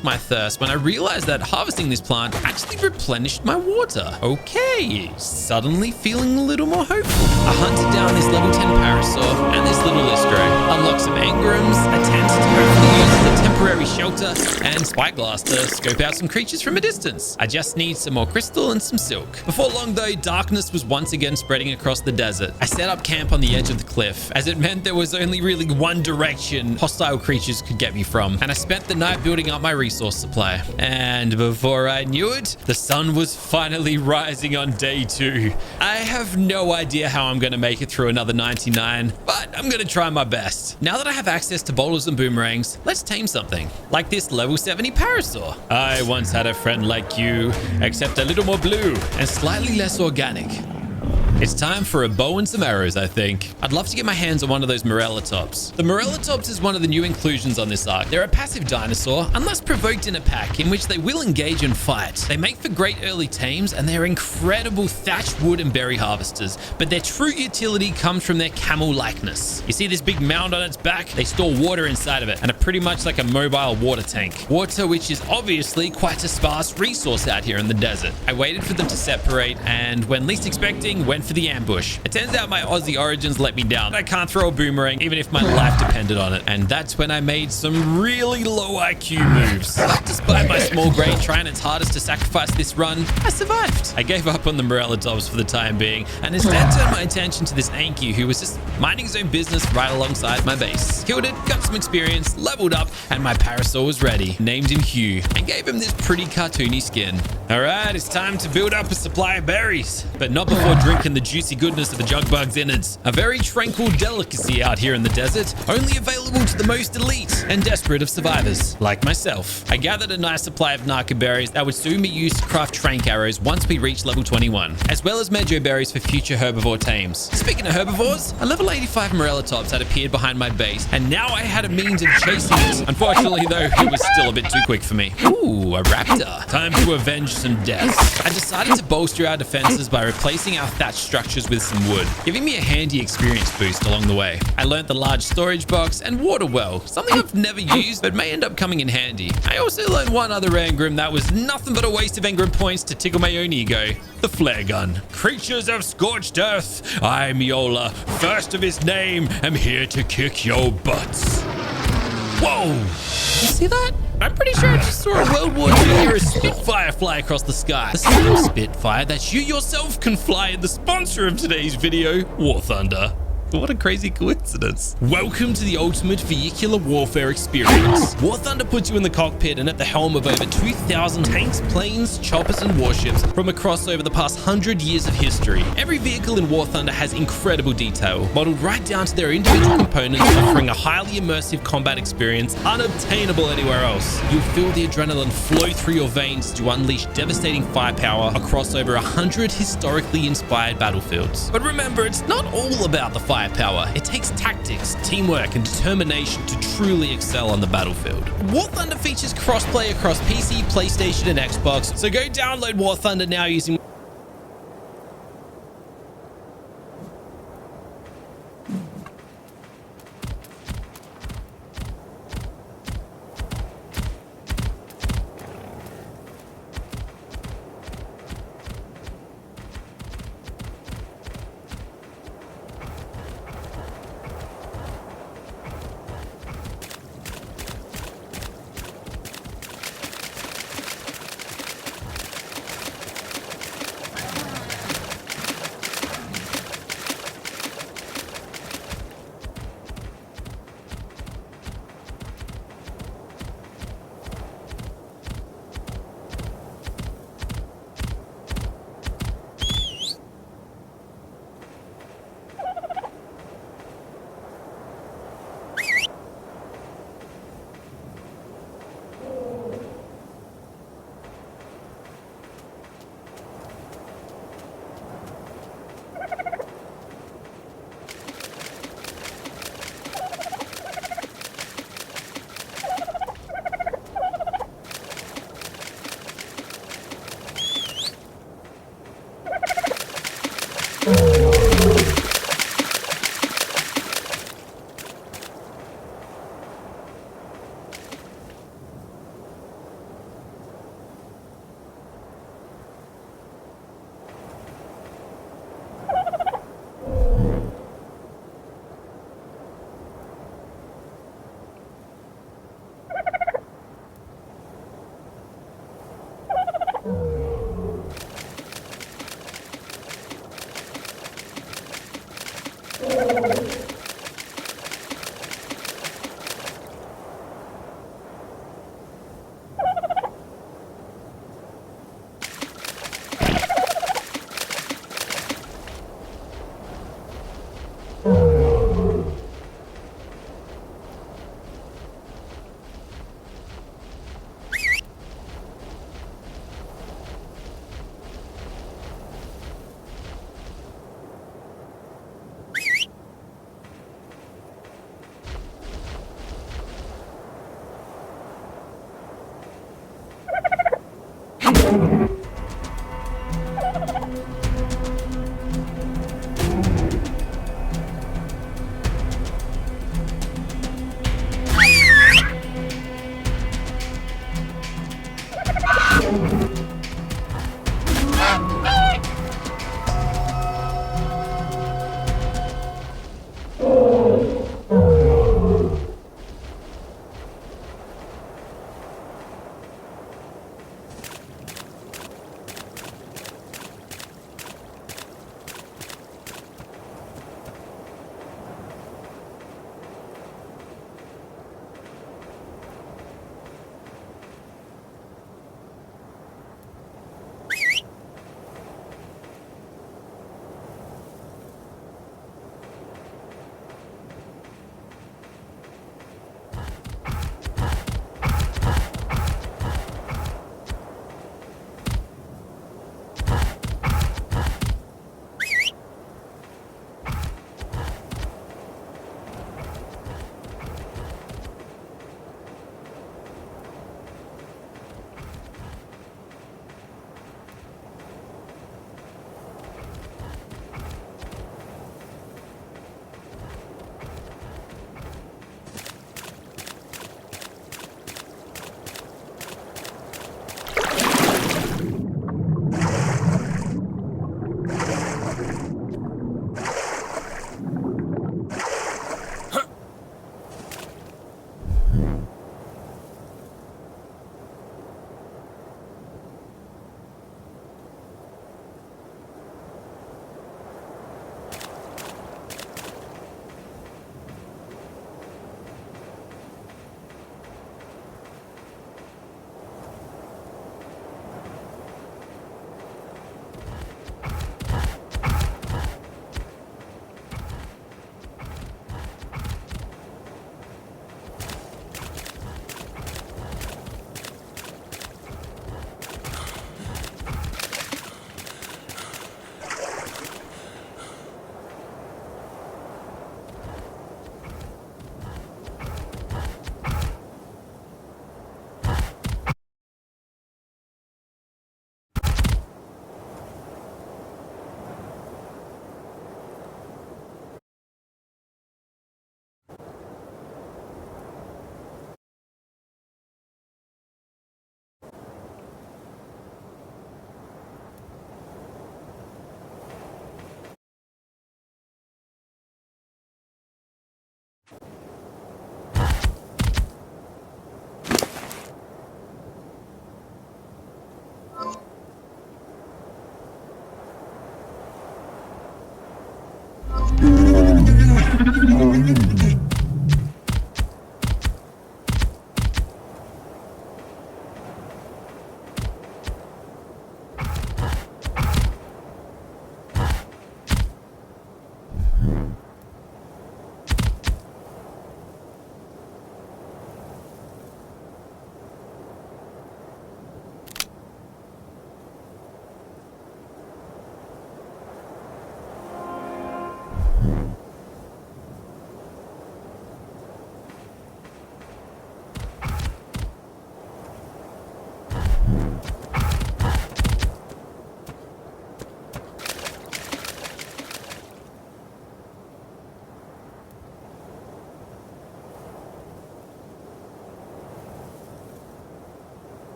my thirst when I realized that harvesting this plant actually replenished my water. Okay, suddenly feeling a little more hopeful. I hunted down this level 10 Parasaur and this little Listro, unlocked some Engrams, a tent to hopefully use as a temporary shelter, and Spyglass to scope out some creatures from a distance. I just need some more crystal and some silk. Before long though, darkness was once again spreading across the desert. I set up camp on the edge of the cliff, as it meant there was only really one direction hostile creatures could get me from, and I spent the night building up my resource supply. And before I knew it, the sun was finally rising on day 2. I have no idea how I'm going to make it through another 99, but I'm going to try my best. Now that I have access to boulders and boomerangs, let's tame something, like this level 70 Parasaur. I once had a friend like you, except a little more blue and slightly less organic. It's time for a bow and some arrows, I think. I'd love to get my hands on one of those Morellatops. The Morellatops is one of the new inclusions on this arc. They're a passive dinosaur, unless provoked in a pack, in which they will engage and fight. They make for great early tames, and they're incredible thatch, wood, and berry harvesters, but their true utility comes from their camel-likeness. You see this big mound on its back? They store water inside of it, and are pretty much like a mobile water tank. Water, which is obviously quite a sparse resource out here in the desert. I waited for them to separate, and when least expecting, went for the ambush. It turns out my Aussie origins let me down. I can't throw a boomerang even if my life depended on it. And that's when I made some really low IQ moves. Despite my small brain trying its hardest to sacrifice this run, I survived. I gave up on the Morellatops for the time being and instead turned my attention to this Anki who was just minding his own business right alongside my base. Killed it, got some experience, leveled up, and my Parasaur was ready. Named him Hugh and gave him this pretty cartoony skin. Alright, it's time to build up a supply of berries, but not before drinking the juicy goodness of a jug bug's innards. A very tranquil delicacy out here in the desert, only available to the most elite and desperate of survivors, like myself. I gathered a nice supply of narco berries that would soon be used to craft trank arrows once we reach level 21, as well as mejo berries for future herbivore tames. Speaking of herbivores, a level 85 Morellatops had appeared behind my base, and now I had a means of chasing it. Unfortunately though, it was still a bit too quick for me. Ooh, a raptor. Time to avenge some death. I decided to bolster our defenses by replacing our thatch structures with some wood, giving me a handy experience boost along the way. I learned the large storage box and water well, something I've never used but may end up coming in handy. I also learned one other engram that was nothing but a waste of engram points to tickle my own ego: the flare gun. Creatures of scorched earth, I'm Yola, first of his name, am here to kick your butts. Whoa! You see that? I'm pretty sure I just saw a World War II era Spitfire fly across the sky. The same Spitfire that you yourself can fly in the sponsor of today's video, War Thunder. What a crazy coincidence. Welcome to the ultimate vehicular warfare experience. War Thunder puts you in the cockpit and at the helm of over 2,000 tanks, planes, choppers, and warships from across over the past 100 years of history. Every vehicle in War Thunder has incredible detail, modeled right down to their individual components, offering a highly immersive combat experience unobtainable anywhere else. You'll feel the adrenaline flow through your veins to unleash devastating firepower across over 100 historically inspired battlefields. But remember, it's not all about the firepower. It takes tactics, teamwork, and determination to truly excel on the battlefield. War Thunder features crossplay across PC, PlayStation, and Xbox, so go download War Thunder now using Hmm.